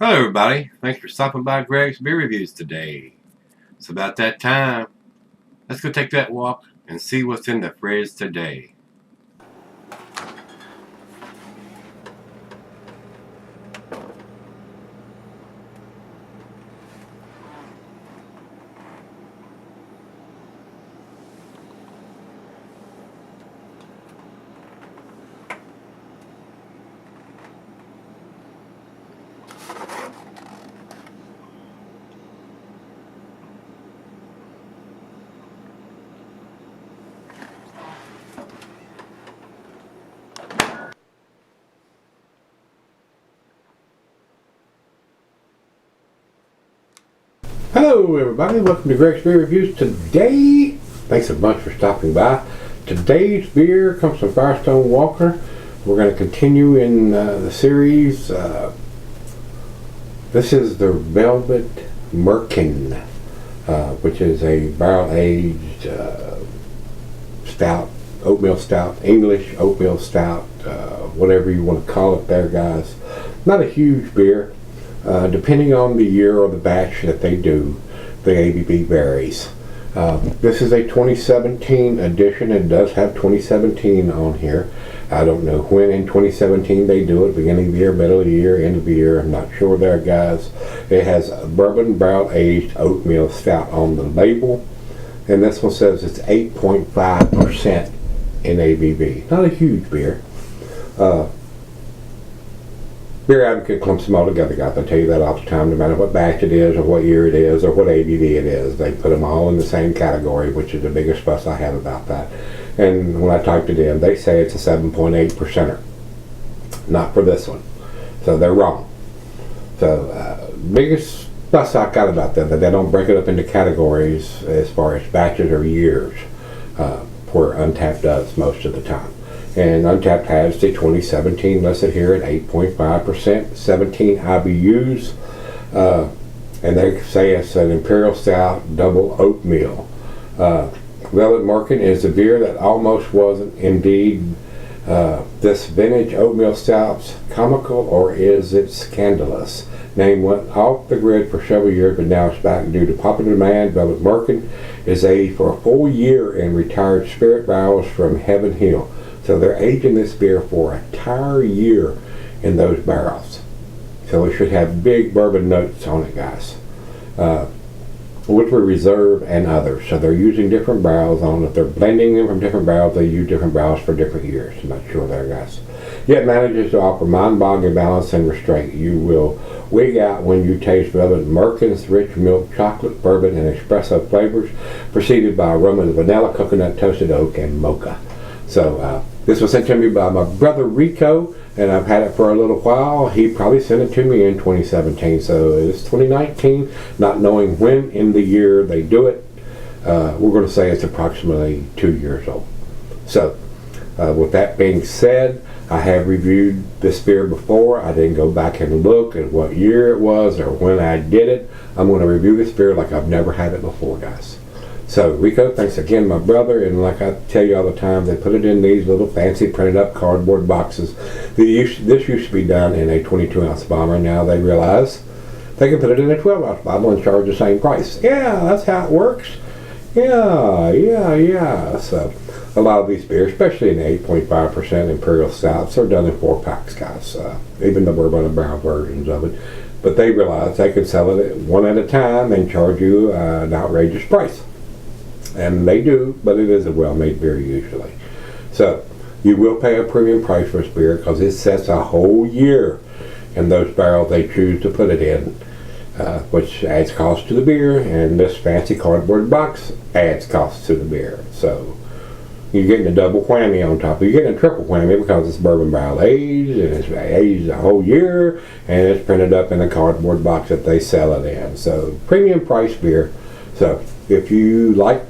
Hello everybody, thanks for stopping by Gregsbeerreviews today. It's about that time. Let's go take that walk and see what's in the fridge today. Hello everybody, welcome to Gregsbeerreviews. Today, thanks a bunch for stopping by. Today's beer comes from Firestone Walker. We're going to continue in the series. This is the Velvet Merkin, which is a barrel-aged stout, oatmeal stout, English oatmeal stout, whatever you want to call it there, guys. Not a huge beer. Depending on the year or the batch that they do, the ABV varies. This is a 2017 edition. It does have 2017 on here. I don't know when in 2017 they do it, beginning of the year, middle of the year, end of the year. I'm not sure there, guys. It has bourbon barrel aged oatmeal stout on the label, and this one says it's 8.5% in ABV. Not a huge beer. Beer Advocate clumps them all together, guys. I tell you that all the time, no matter what batch it is, or what year it is, or what ABV it is. They put them all in the same category, which is the biggest fuss I have about that. And when I typed it in, they say it's a 7.8%er. Not for this one. So they're wrong. So, biggest fuss I got about them, that they don't break it up into categories as far as batches or years, where Untapped does most of the time. And Untapped has the 2017 listed here at 8.5%, 17 IBUs, and they say it's an Imperial Stout double oatmeal. Velvet Merkin is a beer that almost wasn't. Indeed, this vintage oatmeal stout's comical, or is it scandalous? Name went off the grid for several years, but now it's back due to popular demand. Velvet Merkin is aged for a full year in retired spirit barrels from Heaven Hill. So they're aging this beer for an entire year in those barrels. So it should have big bourbon notes on it, guys. Which were reserve and others. So they're using different barrels on it. They're blending them from different barrels. They use different barrels for different years. I'm not sure there, guys. Yet manages to offer mind-boggling balance and restraint. You will wig out when you taste Velvet Merkin's rich milk, chocolate, bourbon, and espresso flavors, preceded by aromas of vanilla, coconut, toasted oak, and mocha. So this was sent to me by my brother Rico, and I've had it for a little while. He probably sent it to me in 2017, so it's 2019, not knowing when in the year they do it. We're going to say it's approximately 2 years old. So with that being said, I have reviewed this beer before. I didn't go back and look at what year it was or when I did it. I'm going to review this beer like I've never had it before, guys. So, Rico, thanks again, my brother, and like I tell you all the time, they put it in these little fancy printed up cardboard boxes. This used to be done in a 22-ounce bomber. Now they realize they can put it in a 12-ounce bottle and charge the same price. Yeah, that's how it works. Yeah. So, a lot of these beers, especially in the 8.5% Imperial Stouts, are done in 4-packs, guys. Even the bourbon and barrel versions of it. But they realize they can sell it one at a time and charge you an outrageous price. And they do, but it is a well-made beer usually. So you will pay a premium price for this beer because it sets a whole year in those barrels they choose to put it in, which adds cost to the beer, and this fancy cardboard box adds cost to the beer. So you're getting a double whammy on top. You're getting a triple whammy because it's bourbon barrel aged, and it's aged a whole year, and it's printed up in a cardboard box that they sell it in. So premium price beer. So if you like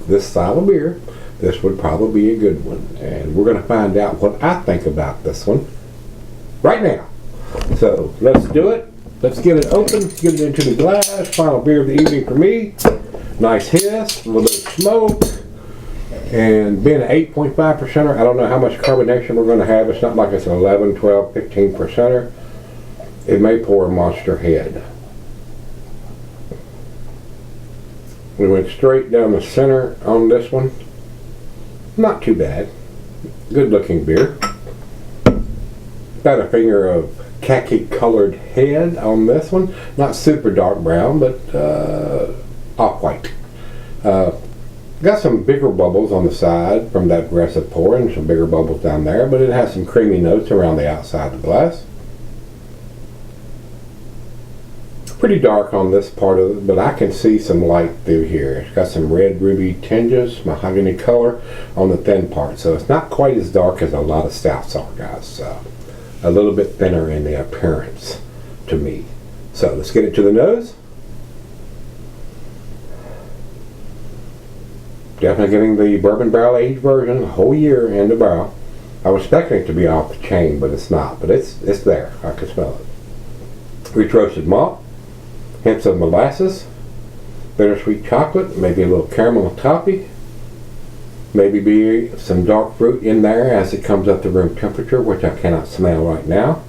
this style of beer, this would probably be a good one, and we're going to find out what I think about this one right now. So let's do it. Let's get it open, get it into the glass. Final beer of the evening for me. Nice hiss, a little bit of smoke, and being an 8.5%er, I don't know how much carbonation we're going to have. It's not like it's an 11, 12, 15%er. it may pour a monster head. We went straight down the center on this one. Not too bad. Good looking beer. About a finger of khaki colored head on this one. Not super dark brown, but off-white. Got some bigger bubbles on the side from that aggressive pour and some bigger bubbles down there, but it has some creamy notes around the outside of the glass. Pretty dark on this part of it, but I can see some light through here. It's got some red ruby tinges, mahogany color on the thin part, so it's not quite as dark as a lot of stouts are, guys. A little bit thinner in the appearance to me. So let's get it to the nose. Definitely getting the bourbon barrel aged version, a whole year in the barrel. I was expecting it to be off the chain, but it's not. But it's there. I can smell it. Rich roasted malt, hints of molasses, bittersweet chocolate, maybe a little caramel toffee, maybe be some dark fruit in there as it comes up to room temperature, which I cannot smell right now.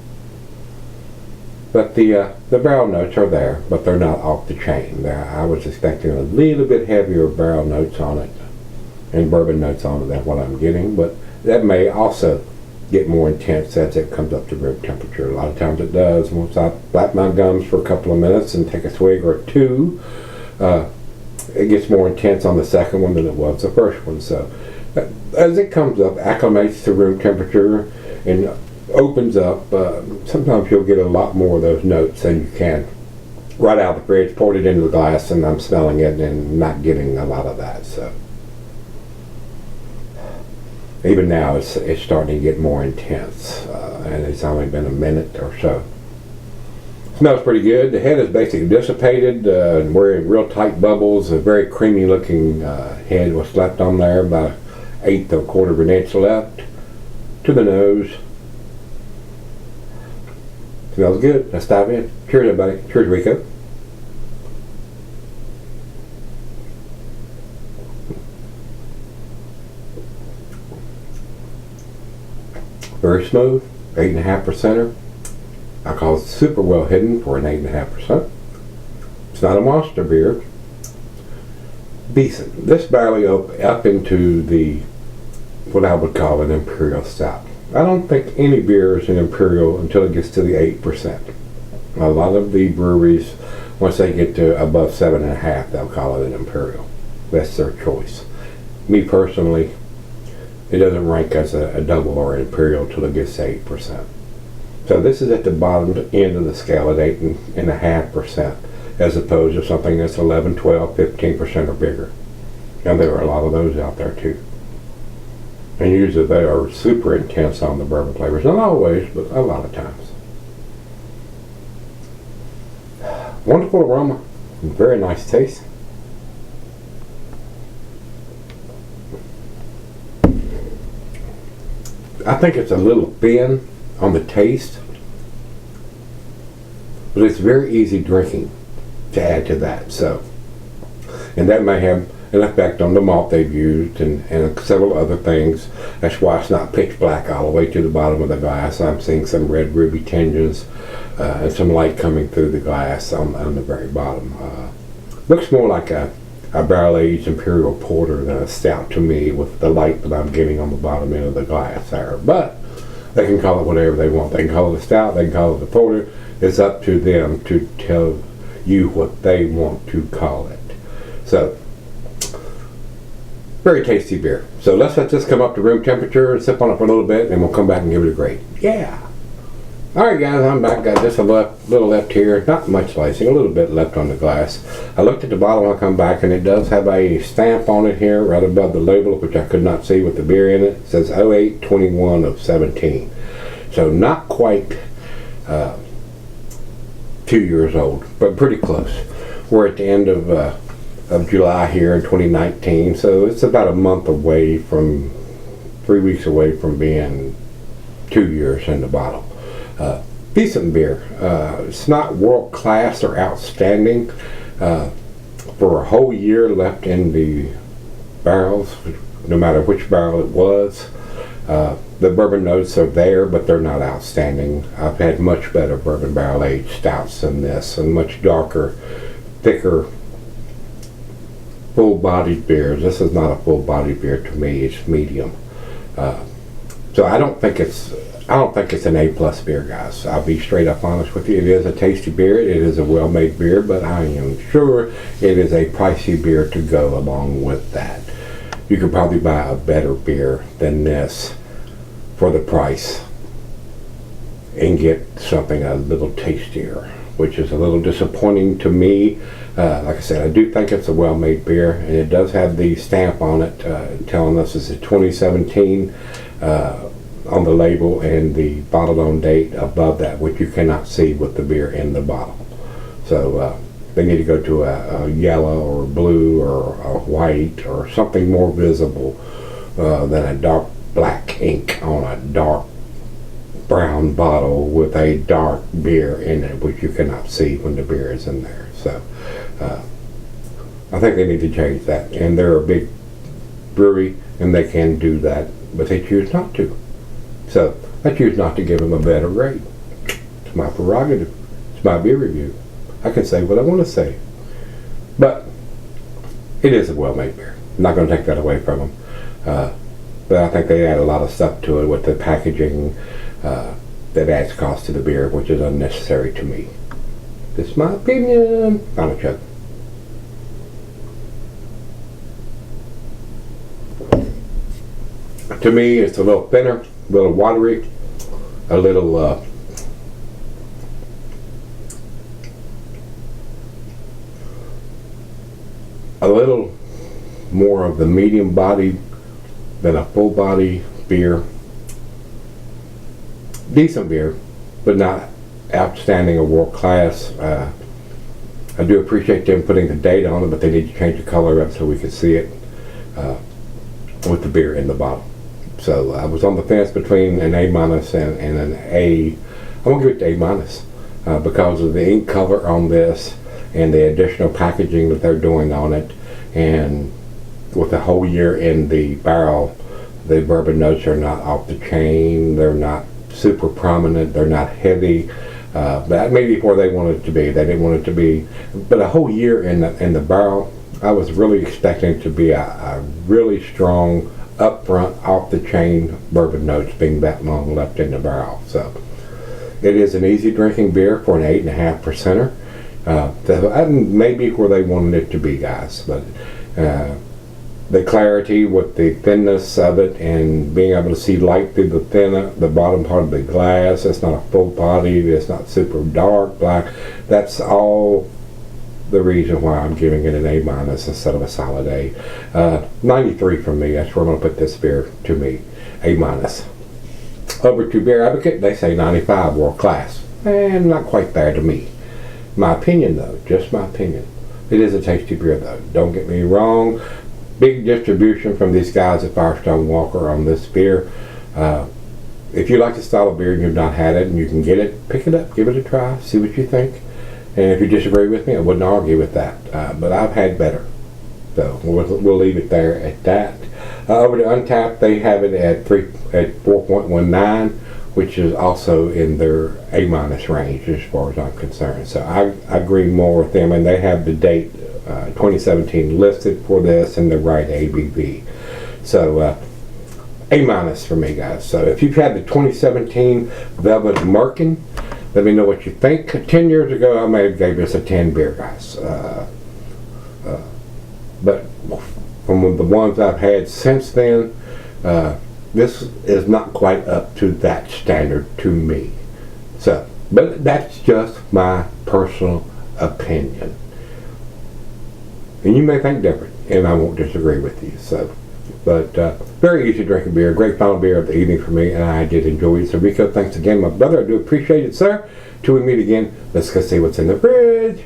But the barrel notes are there, but they're not off the chain. I was expecting a little bit heavier barrel notes on it and bourbon notes on it than what I'm getting, but that may also get more intense as it comes up to room temperature. A lot of times it does. Once I flap my gums for a couple of minutes and take a swig or two, it gets more intense on the second one than it was the first one. So as it comes up, acclimates to room temperature and opens up, sometimes you'll get a lot more of those notes than you can right out of the fridge. Poured it into the glass and I'm smelling it and not getting a lot of that. So even now it's starting to get more intense, and it's only been a minute or so. Smells pretty good. The head is basically dissipated, and we're in real tight bubbles. A very creamy looking head was left on there, about 1/8 of a quarter of an inch left. To the nose. Smells good. Let's dive in. Cheers, everybody. Cheers, Rico. Very smooth, 8.5%er. I call it super well hidden for an 8.5%. It's not a monster beer. Decent. This barely up into the what I would call an imperial stout. I don't think any beer is an imperial until it gets to the 8%. A lot of the breweries, once they get to above 7.5, they'll call it an imperial. That's their choice. Me personally, it doesn't rank as a double or an imperial till it gets to 8%. So this is at the bottom end of the scale at 8.5%, as opposed to something that's 11, 12, 15% or bigger. And there are a lot of those out there too. And usually they are super intense on the bourbon flavors. Not always, but a lot of times. Wonderful aroma. Very nice taste. I think it's a little thin on the taste, but it's very easy drinking to add to that. So, and that may have an effect on the malt they've used and several other things. That's why it's not pitch black all the way to the bottom of the glass. I'm seeing some red ruby tinges and some light coming through the glass on the very bottom. Looks more like a barrel-aged imperial porter than a stout to me, with the light that I'm getting on the bottom end of the glass there. But they can call it whatever they want. They can call it a stout, they can call it a porter. It's up to them to tell you what they want to call it. So, very tasty beer. So let's let this come up to room temperature, sip on it for a little bit, and we'll come back and give it a grade. Yeah! Alright guys, I'm back. Got just a little left here. Not much lacing, a little bit left on the glass. I looked at the bottle when I come back, and it does have a stamp on it here right above the label, which I could not see with the beer in it. It says 08/21 of 17. So not quite 2 years old, but pretty close. We're at the end of July here in 2019, so it's about a month away from, 3 weeks away from being 2 years in the bottle. Decent beer. It's not world class or outstanding. For a whole year left in the barrels, no matter which barrel it was, The bourbon notes are there, but they're not outstanding. I've had much better bourbon barrel aged stouts than this, and much darker, thicker, full-bodied beers. This is not a full-bodied beer to me. It's medium. So I don't think it's an A+ beer, guys. I'll be straight up honest with you. It is a tasty beer. It is a well-made beer, but I am sure it is a pricey beer to go along with that. You could probably buy a better beer than this for the price and get something a little tastier, which is a little disappointing to me. Like I said, I do think it's a well-made beer, and it does have the stamp on it telling us it's a 2017 on the label, and the bottled on date above that, which you cannot see with the beer in the bottle. So they need to go to a yellow or blue or a white or something more visible than a dark black ink on a dark brown bottle with a dark beer in it, which you cannot see when the beer is in there. So I think they need to change that, and they're a big brewery and they can do that, but they choose not to. So I choose not to give them a better grade. It's my prerogative. It's my beer review. I can say what I want to say, but it is a well-made beer. I'm not going to take that away from them. But I think they add a lot of stuff to it with the packaging that adds cost to the beer, which is unnecessary to me. This is my opinion. On a chug. To me, it's a little thinner, a little watery, a little more of the medium body than a full body beer. Decent beer, but not outstanding or world class. I do appreciate them putting the date on it, but they need to change the color up so we can see it with the beer in the bottle. So I was on the fence between an A- and an A. I'm going to give it A- because of the ink color on this and the additional packaging that they're doing on it, and with the whole year in the barrel, the bourbon notes are not off the chain. They're not super prominent. They're not heavy. That may be where they wanted it to be. They didn't want it to be, but a whole year in the barrel, I was really expecting to be a really strong, upfront, off the chain bourbon notes being that long left in the barrel. So it is an easy drinking beer for an 8.5%er. That may be where they wanted it to be, guys, but the clarity with the thinness of it and being able to see light through the bottom part of the glass. It's not a full body. It's not super dark black. That's all the reason why I'm giving it an A- instead of a solid A. 93 from me. That's where I'm going to put this beer to me. A-. Over to Beer Advocate, they say 95, world class. And not quite there to me. My opinion though, just my opinion. It is a tasty beer though. Don't get me wrong. Big distribution from these guys at Firestone Walker on this beer. If you like the style of beer and you've not had it and you can get it, pick it up, give it a try, see what you think. And if you disagree with me, I wouldn't argue with that. But I've had better. So we'll leave it there at that. Over to Untappd, they have it at 4.19, which is also in their A- range as far as I'm concerned. So I agree more with them, and they have the date 2017 listed for this and the right ABV. So A- for me, guys. So if you've had the 2017 Velvet Merkin, let me know what you think. 10 years ago, I may have gave this a 10 beer, guys. But from the ones I've had since then, this is not quite up to that standard to me. So, but that's just my personal opinion. And you may think different, and I won't disagree with you. So, but very easy drinking beer, great final beer of the evening for me, and I did enjoy it. So Rico, thanks again, my brother. I do appreciate it, sir. Till we meet again, let's go see what's in the fridge.